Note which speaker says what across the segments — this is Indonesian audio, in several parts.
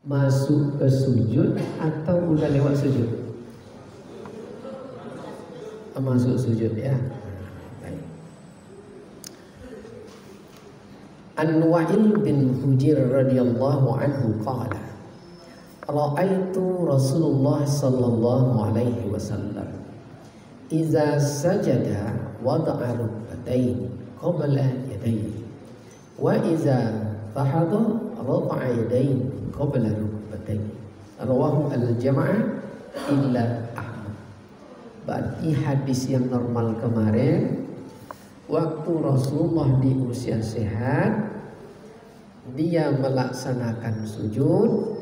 Speaker 1: masuk ke sujud atau udah lewat sujud? Masuk sujud ya. Baik. An-Wa'il bin Hujir radhiyallahu anhu qala ra'aitu Rasulullah sallallahu alaihi wasallam idza sajada wada'a rukbatayhi qabla yadayhi wa idza fahadha rafa'a yadayhi qabla rukbatayhi rawahu al-jama'ah illa Ahmad. Berarti hadis yang normal kemarin, waktu Rasulullah di usia sehat, dia melaksanakan sujud,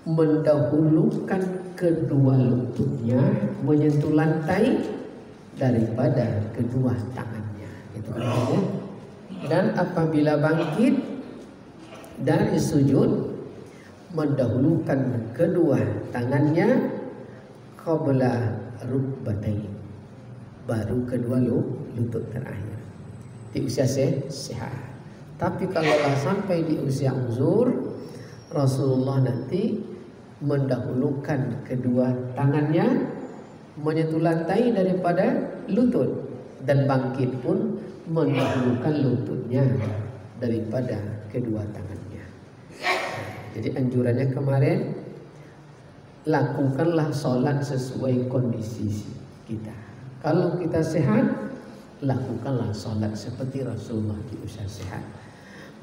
Speaker 1: mendahulukan kedua lututnya menyentuh lantai daripada kedua tangannya. Itu artinya. Dan apabila bangkit dari sujud, mendahulukan kedua tangannya qabla rukbatain, baru kedua lutut terakhir di usia sehat. Tapi kalaulah sampai di usia uzur, Rasulullah nanti mendahulukan kedua tangannya menyentuh lantai daripada lutut, dan bangkit pun mendahulukan lututnya daripada kedua tangannya. Jadi anjurannya kemarin, lakukanlah sholat sesuai kondisi kita. Kalau kita sehat, lakukanlah sholat seperti Rasulullah di usia sehat.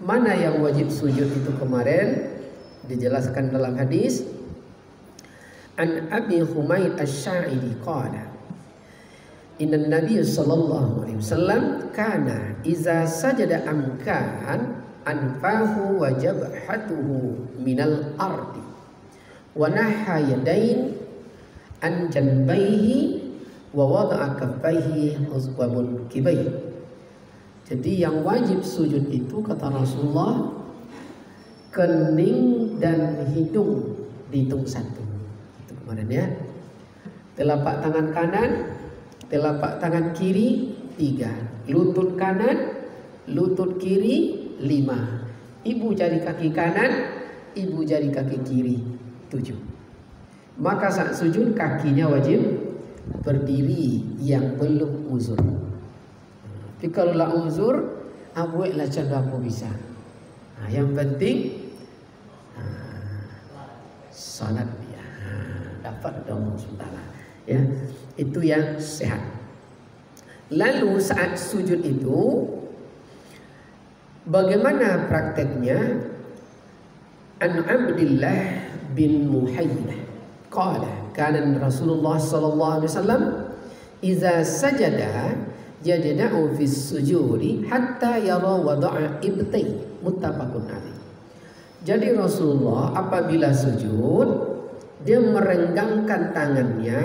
Speaker 1: Mana yang wajib sujud itu kemarin dijelaskan dalam hadis. An Abi Humaid Asy-Sya'idi qala Inna Nabiy sallallahu alaihi wasallam kana iza sajada amkan anfahu wa jabhatuhu minal ardi wa naha yadain an janbayhi wa wada'a kaffaihi wa munkibaihi. Jadi yang wajib sujud itu kata Rasulullah, kening dan hidung dihitung satu. Itu kemarin ya. Telapak tangan kanan, telapak tangan kiri 3, lutut kanan, lutut kiri 5, ibu jari kaki kanan, ibu jari kaki kiri 7. Maka saat sujud kakinya wajib berdiri yang belum uzur. Tapi kalau lah uzur, abueklah canda apa bisa. Yang penting salat dia dapat dong sebentar. Ya, itu yang sehat. Lalu saat sujud itu bagaimana prakteknya? An Abdullah bin Muhayyidah qala kana Rasulullah sallallahu alaihi wasallam idza sajada yajna'u fi sujudi hatta yara wada'a ibtai, muttafaqun alaih. Jadi Rasulullah apabila sujud, dia merenggangkan tangannya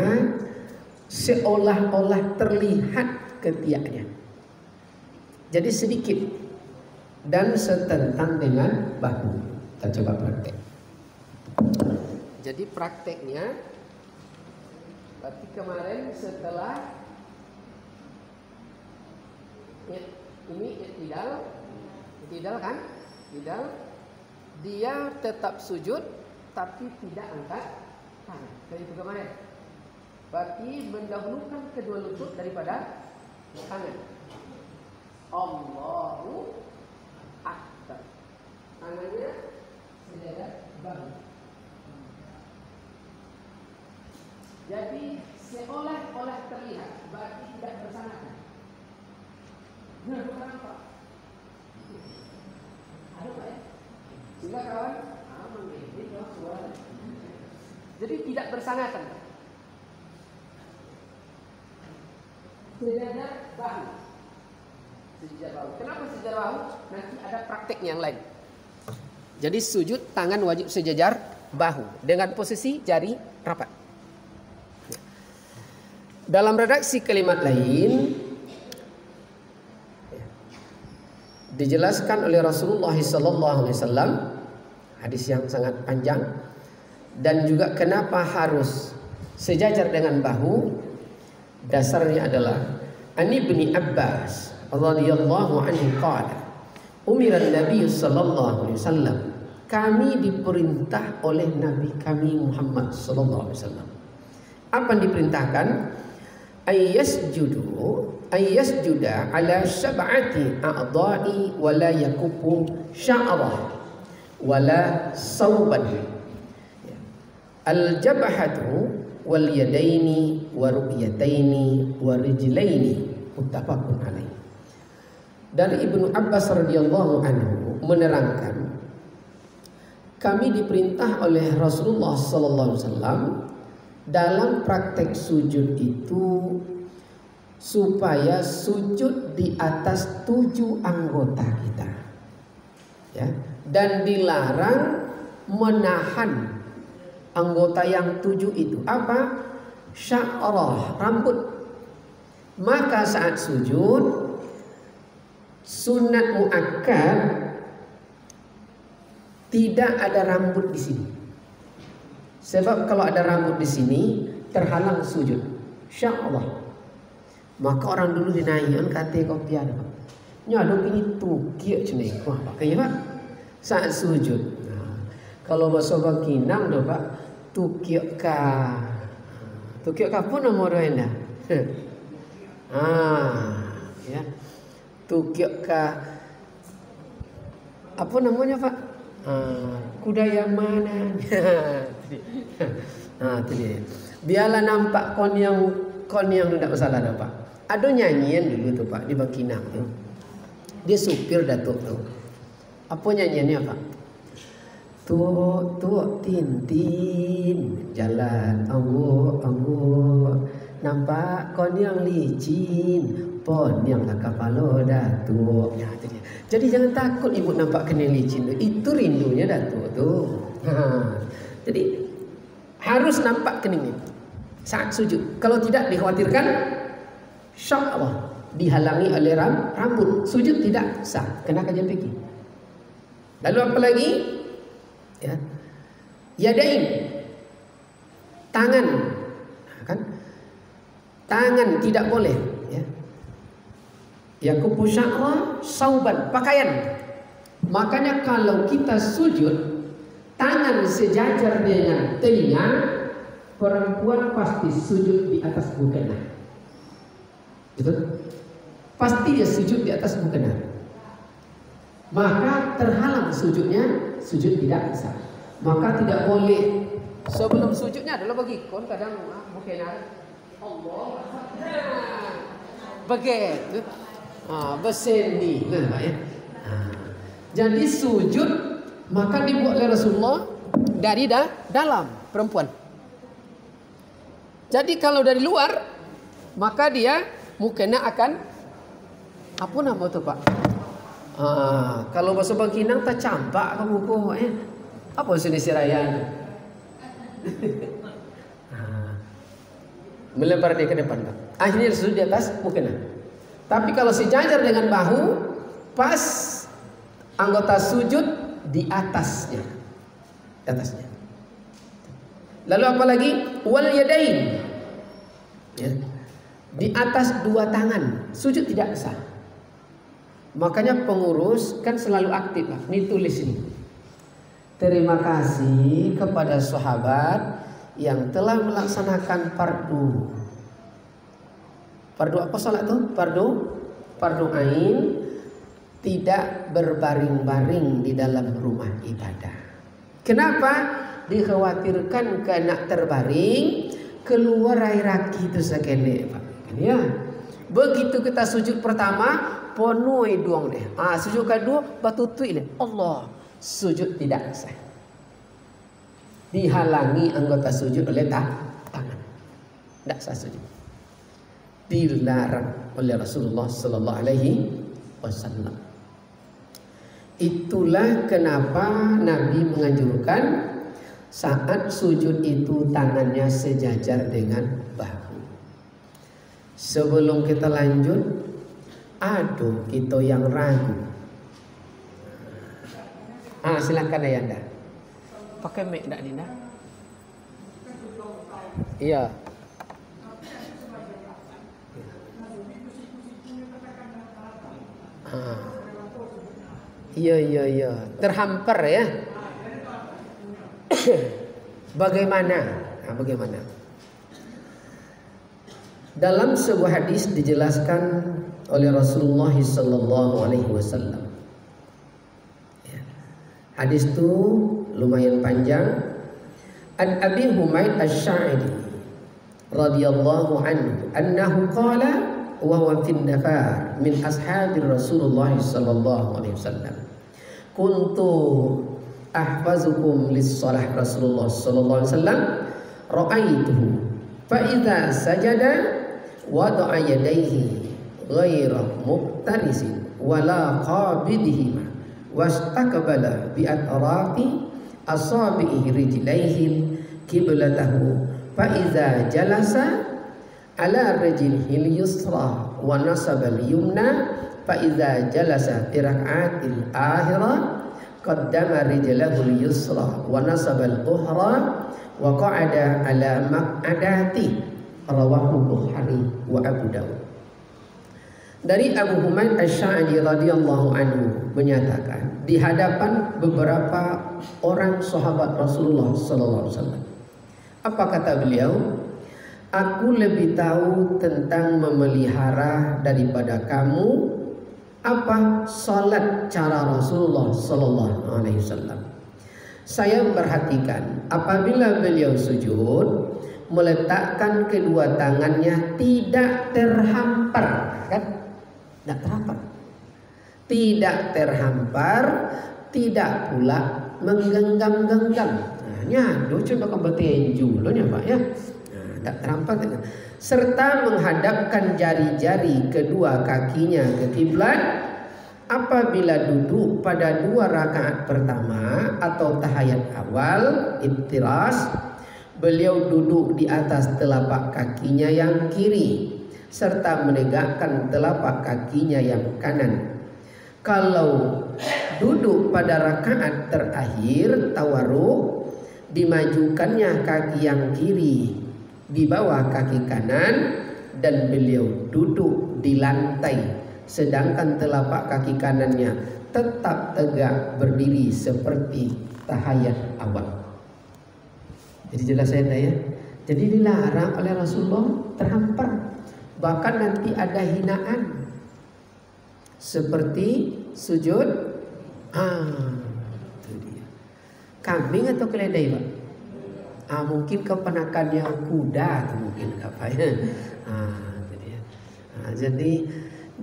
Speaker 1: seolah-olah terlihat ketiaknya. Jadi sedikit dan setentang dengan bahu. Kita coba praktek. Jadi prakteknya, berarti kemarin setelah ini tidak kan? Tidak. Dia tetap sujud tapi tidak angkat tangan. Dari itu kemarin. Berarti mendahulukan kedua lutut daripada tangan. Allahu Akbar. Tangannya sejajar bahu. Jadi seolah-olah terlihat, berarti tidak bersanakan. Nah, bukan apa? Ada Pak ya? Sehingga kawan, suara. Jadi tidak bersanakan. Sejajar bahu. Sejajar bahu. Kenapa sejajar bahu? Nanti ada praktek yang lain. Jadi sujud tangan wajib sejajar bahu dengan posisi jari rapat. Dalam redaksi kalimat lain dijelaskan oleh Rasulullah SAW, hadis yang sangat panjang, dan juga kenapa harus sejajar dengan bahu. Dasarnya adalah An Ibni Abbas radhiyallahu anhu qala umira Nabi sallallahu alaihi wasallam kami diperintah oleh Nabi kami Muhammad sallallahu alaihi wasallam. Apa yang diperintahkan? Ayyasjuda ala sab'ati a'dha'i wa la yakufu sya'rah wa la sawban. Al-jabhatu wal yadaini wa ru'yataini wa rijlaini, muttafaqun alaih. Dari Ibnu Abbas radhiyallahu anhu menerangkan, kami diperintah oleh Rasulullah sallallahu alaihi wasallam dalam praktek sujud itu supaya sujud di atas 7 anggota kita, ya, dan dilarang menahan anggota yang 7 itu. Apa? Sya'rah, rambut. Maka saat sujud sunat muakkad tidak ada rambut di sini. Sebab kalau ada rambut di sini terhalang sujud. Insyaallah. Maka orang dulu dinaikkan kata kopi ada. Nyado ini tukik cenai. Wah, pakai Pak. Saat sujud. Nah, kalau bahasa Bakinang dah Pak, tukik ka. Tukik ka pun nama orang dah. Ya. Tukik ka. Apa namanya Pak? Kuda yang mana? Tadi. Biarlah nampak kon yang tidak masalah dah Pak. Ada nyanyian dulu tuh Pak di Bangkinang tuh. Dia supir Datuk tuh. Apa nyanyiannya Pak? Tuh tintin jalan anggo nampak kon yang licin pon yang kapalo Datuk. Ya, jadi jangan takut ibu nampak kena licin tuh. Itu rindunya Datuk tuh. Jadi harus nampak kening saat sujud. Kalau tidak dikhawatirkan insyaallah dihalangi oleh rambut. Sujud tidak sah. Kena kajian fikih. Lalu apa lagi? Ya. Yadain. Tangan. Kan? Tangan tidak boleh, ya. Yakubu sya'ra sauban, pakaian. Makanya kalau kita sujud tangan sejajar dengan telinga, perempuan pasti sujud di atas mukena. Betul? Pasti dia sujud di atas mukena. Maka terhalang sujudnya, sujud tidak sah. Maka tidak boleh sebelum sujudnya adalah bagi kon kadang mukena Allah. Begitu. Bersendi. Nah, ya. Jadi sujud maka dibuat oleh Rasulullah dari dalam perempuan. Jadi kalau dari luar maka dia mukena akan apa nama tu Pak? Kalau bahasa Bangkinang tak campak kamu kok apa sini sirayan? Melebar dia ke depan Pak. Akhirnya sujud di atas mukena. Tapi kalau sejajar dengan bahu pas anggota sujud di atasnya. Di atasnya. Lalu apa lagi? Wal yadain. Ya. Di atas 2 tangan. Sujud tidak sah. Makanya pengurus kan selalu aktif Pak. Ini tulis ini. Terima kasih kepada sahabat yang telah melaksanakan fardu. Fardu apa salat tuh? Fardu ain. Tidak berbaring-baring di dalam rumah ibadah. Kenapa? Dikhawatirkan kena terbaring keluar air raki itu sekene Pak. Ya. Begitu kita sujud pertama, ponoi duang deh. Sujud kedua batutui deh. Allah, sujud tidak sah. Dihalangi anggota sujud oleh tangan. Tidak sah sujud. Dilarang oleh Rasulullah sallallahu alaihi wasallam. Itulah kenapa Nabi menganjurkan saat sujud itu tangannya sejajar dengan bahu. Sebelum kita lanjut, aduh kita yang ragu. Silakan Ayanda. Pakai mic enggak Dinda? Iya. Iya. Terhampar ya. Bagaimana? Bagaimana? Dalam sebuah hadis dijelaskan oleh Rasulullah sallallahu alaihi wasallam. Hadis itu lumayan panjang. An Abi Humaid Asy-Sya'idi radhiyallahu anhu annahu qala wa huwa fi nafar min ashabi Rasulullah sallallahu alaihi wasallam. Kuntu ahfazukum lis-shalah Rasulullah sallallahu alaihi wasallam ra'aituhu fa idza sajada wada'a yadayhi ghaira muqtarisin wala qabidihima wastaqbala bi atrafi asabihi rijlaihi qiblatahu fa idza jalasa ala rijlihil yusra wa nasaba al-yumna fa idza jalasa fi rak'atil akhirah qaddama rijlahu al-yusra wa nasaba al-ukhra wa qa'ada ala maq'adati rawahu Bukhari wa Abu Dawud. Dari Abu Humaid Asy-Sya'idi radhiyallahu anhu menyatakan di hadapan beberapa orang sahabat Rasulullah sallallahu alaihi wasallam. Apa kata beliau? Aku lebih tahu tentang memelihara daripada kamu apa salat cara Rasulullah sallallahu alaihi wasallam. Saya memperhatikan apabila beliau sujud meletakkan kedua tangannya tidak terhampar, kan? Tidak terhampar. Tidak terhampar, tidak pula menggenggam-genggam. Nah, nyado coba ke betinju lo nya Pak ya. Nah, tidak terhampar serta menghadapkan jari-jari kedua kakinya ke kiblat apabila duduk pada 2 rakaat pertama atau tahiyat awal iftiras. Beliau duduk di atas telapak kakinya yang kiri serta menegakkan telapak kakinya yang kanan. Kalau duduk pada rakaat terakhir tawarruk, dimajukannya kaki yang kiri di bawah kaki kanan dan beliau duduk di lantai sedangkan telapak kaki kanannya tetap tegak berdiri seperti tahiyat awal. Jadi jelas ya. Jadi dilarang oleh Rasulullah terhampar. Bahkan nanti ada hinaan seperti sujud itu dia. Kambing atau keledai Pak? Mungkin kepenakannya kuda atau mungkin apa ya. Jadi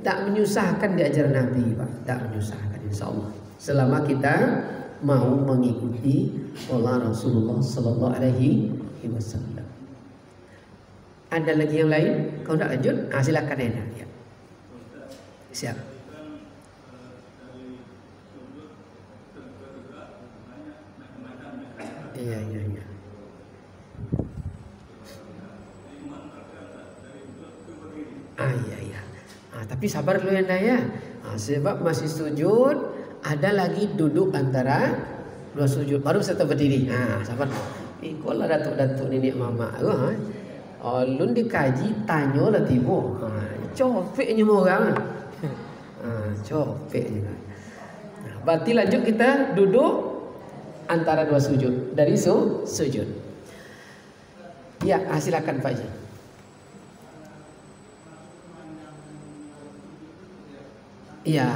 Speaker 1: tak menyusahkan di ajaran Nabi Pak, tak menyusahkan insyaallah. Selama kita mau mengikuti pola Rasulullah sallallahu alaihi wasallam. Ada lagi yang lain? Kalau nak lanjut, silakan ya. Siap. Iya. Iya. Tapi sabar dulu ya. Sebab masih sujud, ada lagi duduk antara 2 sujud, baru serta berdiri. Sabar. Ikolah datuk-datuk nenek mama. Lun dikaji tanya lah tiba. Copeknya orang. Copeknya. Berarti lanjut kita duduk antara 2 sujud. Dari sujud. Ya, silakan Pak Ji. Ya.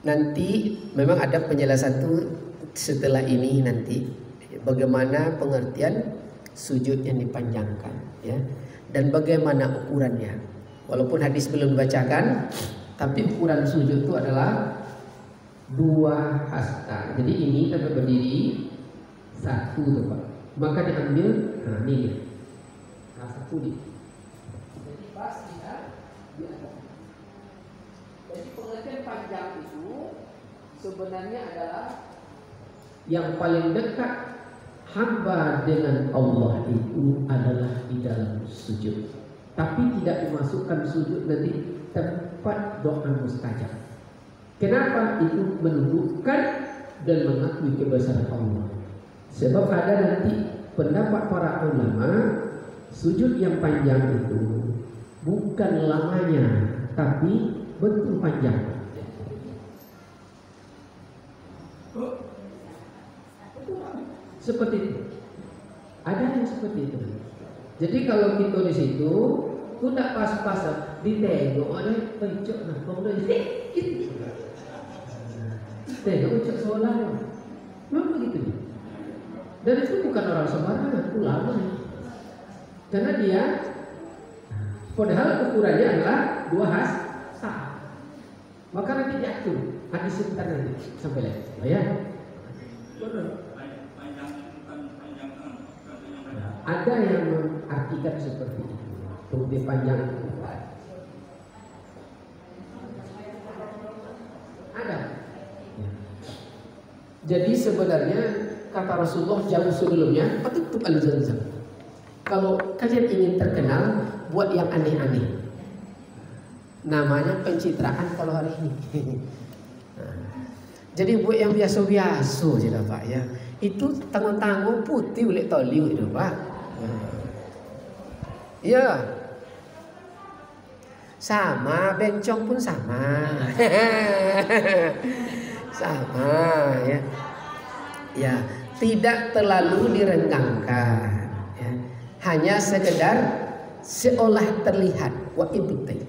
Speaker 1: Nanti memang ada penjelasan itu setelah ini nanti bagaimana pengertian sujud yang dipanjangkan ya dan bagaimana ukurannya. Walaupun hadis belum dibacakan, tapi ukuran sujud itu adalah 2 hasta. Jadi ini kita berdiri 1 tuh Pak. Maka diambil ini. 1 di. Jadi pas kita di atas. Jadi pengertian panjang itu sebenarnya adalah yang paling dekat hamba dengan Allah itu adalah di dalam sujud. Tapi tidak dimasukkan sujud nanti tempat doa mustajab. Kenapa? Itu menundukkan dan mengakui kebesaran Allah. Sebab ada nanti pendapat para ulama sujud yang panjang itu bukan lamanya tapi bentuk panjang. Seperti itu. Ada yang seperti itu. Jadi kalau kita di situ, tu tak pas-pasan ditengok oleh pencok nah, kemudian tengok pencok seolah memang begitu. Dan itu bukan orang sembarangan, ulama. Karena dia, padahal ukurannya adalah 2 hasta. Maka nanti diatur hadis sebentar nanti sampai lihat, ya. Ada yang mengartikan seperti itu, lebih panjang ukuran. Ada. Jadi sebenarnya kata Rasulullah jauh sebelumnya, patutub al-Zamzam. Kalau kalian ingin terkenal, buat yang aneh-aneh. Namanya pencitraan kalau hari ini. Jadi buat yang biasa-biasa je lah Pak ya. Itu tanggung-tanggung putih oleh toli itu Pak. Ya. Sama, bencong pun sama. Sama ya. Ya, tidak terlalu direnggangkan ya. Hanya sekedar seolah terlihat wa ibtai.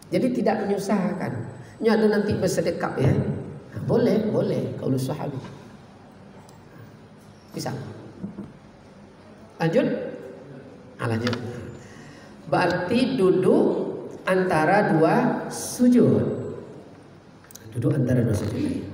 Speaker 1: Jadi tidak menyusahkan. Nyata nanti bersedekap ya. Nah, boleh kalau sahabat. Bisa. Lanjut. Lanjut. Berarti duduk antara 2 sujud. Duduk antara 2 sujud.